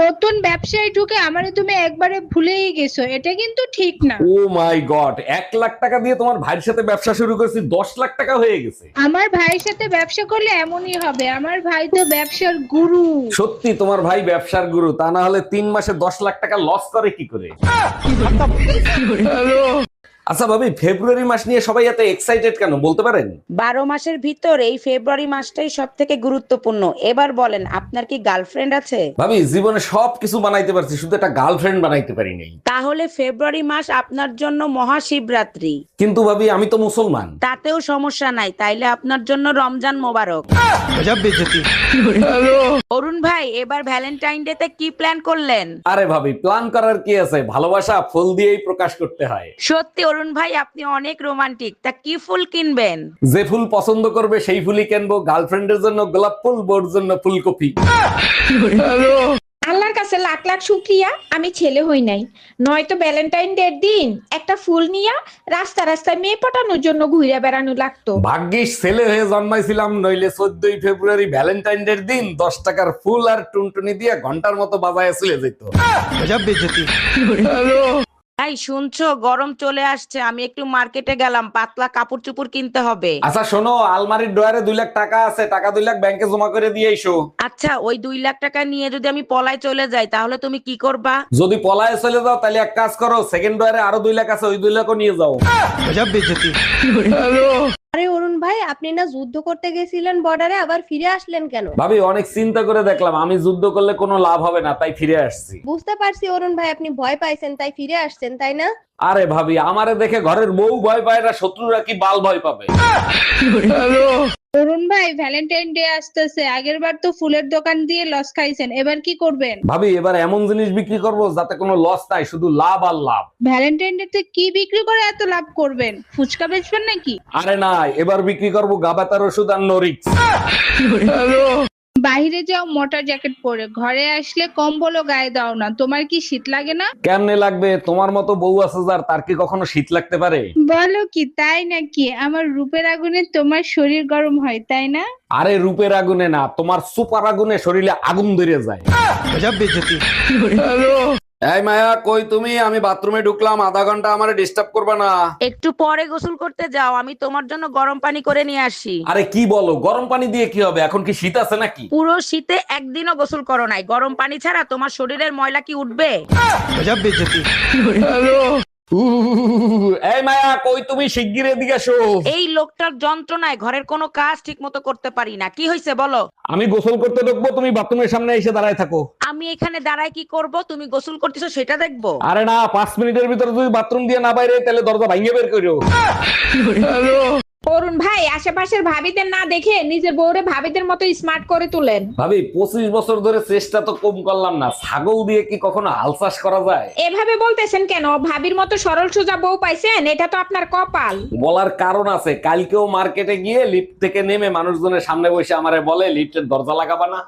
নতুন ব্যবসায় ঢুকে আমারে তুমি একবারে ভুলেই গেছো, এটা কিন্তু ঠিক না। ও মাই গড, 1 লাখ টাকা দিয়ে তোমার ভাইয়ের সাথে ব্যবসা শুরু করেছি, 10 লাখ টাকা হয়ে গেছে। আমার ভাইয়ের সাথে ব্যবসা করলে এমনই হবে, আমার ভাই তো ব্যবসার গুরু। সত্যি তোমার ভাই ব্যবসার গুরু, তা না হলে 3 মাসে 10 লাখ টাকা লস করে কি করে? আচ্ছা ভাবি, ফেব্রুয়ারি মাস নিয়ে সবাই এত এক্সাইটেড কেন বলতে পারেন? 12 মাসের ভিতর এই ফেব্রুয়ারি মাসটাই সব থেকে গুরুত্বপূর্ণ। এবার বলেন, আপনার কি গার্লফ্রেন্ড আছে? ভাবি, জীবনে সবকিছু বানাইতে পারছি, শুধু একটা গার্লফ্রেন্ড বানাইতে পারি নাই। তাহলে ফেব্রুয়ারি মাস আপনার জন্য মহাশিবরাত্রি। কিন্তু ভাবি, আমি তো মুসলমান। তাতেও সমস্যা নাই, তাইলে আপনার জন্য রমজান মোবারক। অরুণ ভাই, এবার ভ্যালেন্টাইন ডে তে কি প্ল্যান করলেন? আরে ভাবি, প্ল্যান করার কি আছে, ভালোবাসা ফুল দিয়েই প্রকাশ করতে হয়। সত্যি অরুণ ভাই, আপনি অনেক রোমান্টিক। তা কি ফুল কিনবেন? যে ফুল পছন্দ করবে সেই ফুলই কিনবো। গার্লফ্রেন্ডের জন্য গোলাপ ফুল, বোর জন্য ফুলকপি। আল্লাহর কাছে লাখ লাখ শুক্রিয়া আমি ছেলে হই নাই, নয়তো ভ্যালেন্টাইন ডে দিন একটা ফুল নিয়া রাস্তা রাস্তায় মেয়ে পটানোর জন্য ঘুরে বেড়ানো লাগতো। ভাগ্যিস ছেলে হয়ে জন্মাইছিলাম, নইলে 14ই ফেব্রুয়ারি ভ্যালেন্টাইন ডে দিন 10 টাকার ফুল আর টুনটুনি দিয়ে ঘন্টার মতো বাজায় চলে যেত। এই শুনছো, গরম চলে আসছে, আমি একটু মার্কেটে গেলাম, পাতলা কাপড় চোপড় কিনতে হবে। আচ্ছা শোনো, আলমারির ড্রয়ারে 2 লাখ টাকা আছে, টাকা 2 লাখ ব্যাংকে জমা করে দিয়ে এসো। আচ্ছা, ওই 2 লাখ টাকা নিয়ে যদি আমি পলায় চলে যাই, তাহলে তুমি কি করবা? যদি পলায়ে চলে যাও তাহলে এক কাজ করো, সেকেন্ড ড্রয়ারে আরো 2 লাখ আছে, ওই 2 লাখও নিয়ে যাও। আরে অরুণ ভাই, আপনি না যুদ্ধ করতে গেছিলেন বর্ডারে, আবার ফিরে আসলেন কেন? ভাবি, অনেক চিন্তা করে দেখলাম আমি যুদ্ধ করলে কোনো লাভ হবে না, তাই ফিরে আসছি। বুঝতে পারছি অরুণ ভাই, আপনি ভয় পাইছেন তাই ফিরে আসছেন, তাই না? আরে ভাবি, আমারে দেখে ঘরের বউ ভয় পায় না, শত্রুরা কি বাল ভয় পাবে? অরুণ ভাই, ভ্যালেন্টাইন ডে আসতেছে, আগের বার তো ফুলের দোকান দিয়ে লস খাইছেন, এবার কি করবেন? ভাবি, এবার এমন জিনিস বিক্রি করব যাতে কোনো লস নাই, শুধু লাভ আর লাভ। ভ্যালেন্টাইন ডে তে কি বিক্রি করে এত লাভ করবেন? ফুচকা বেচবেন নাকি? আরে না, এবার বিক্রি করব গাবাতার ওষুধ আর নরিক্স। বাইরে যাও মোটা জ্যাকেট পরে, ঘরে আসলে কম্বলও গায়ে দাও না, তোমার কি শীত লাগে না? কেমনে লাগবে? তোমার মতো বউ আছে যার, তার কি কখনো শীত লাগতে পারে? বলো কি, তাই নাকি? আমার রূপের আগুনে তোমার শরীর গরম হয়, তাই না? আরে রূপের আগুনে না, তোমার সুপার আগুনে শরীরে আগুন ধরে যায়। এই মায়া, কই তুমি? আমি বাথরুমে ঢুকলাম, আধা ঘন্টা আমারে ডিস্টার্ব করবে না। একটু পরে গোসল করতে যাও, আমি তোমার জন্য গরম পানি করে নিয়ে আসি। আরে কি বলো, গরম পানি দিয়ে কি হবে? এখন কি শীত আছে নাকি? পুরো শীতে একদিনও গোসল করো নাই, গরম পানি ছাড়া তোমার শরীরের ময়লা কি উঠবে? এই মায়া, কই তুমি? শিগগির এদিকে এসো। এই লোকটার যন্ত্রণায় ঘরের কোনো কাজ ঠিক মতো করতে পারি না। কি হয়েছে বলো? আমি গোসল করতে ঢুকবো, তুমি বাথরুমের সামনে এসে দাঁড়ায় থাকো। আমি এখানে দাঁড়ায় কি করব? তুমি গোসল করতেছো সেটা দেখবো? আরে না, 5 মিনিটের ভিতরে যদি বাথরুম দিয়ে না বাইরে, তাহলে দরজা ভাঙিয়ে বের করো। অরুণ ভাই, আশেপাশের ভাবিদের না দেখে নিজের বউরে ভাবিদের মতো স্মার্ট করে তুলেন। ভাবি, 25 বছর ধরে চেষ্টা তো কম করলাম না, ছাগল দিয়ে কি কখনো হাল চাষ করা যায়? এভাবে বলতেছেন কেন? ভাবির মতো সরল সোজা বউ পাইছেন, এটা তো আপনার কপাল। বলার কারণ আছে, কালকেও মার্কেটে গিয়ে লিফট থেকে নেমে মানুষজনের সামনে বসে আমারে বলে, লিফটের দরজা লাগাবা না।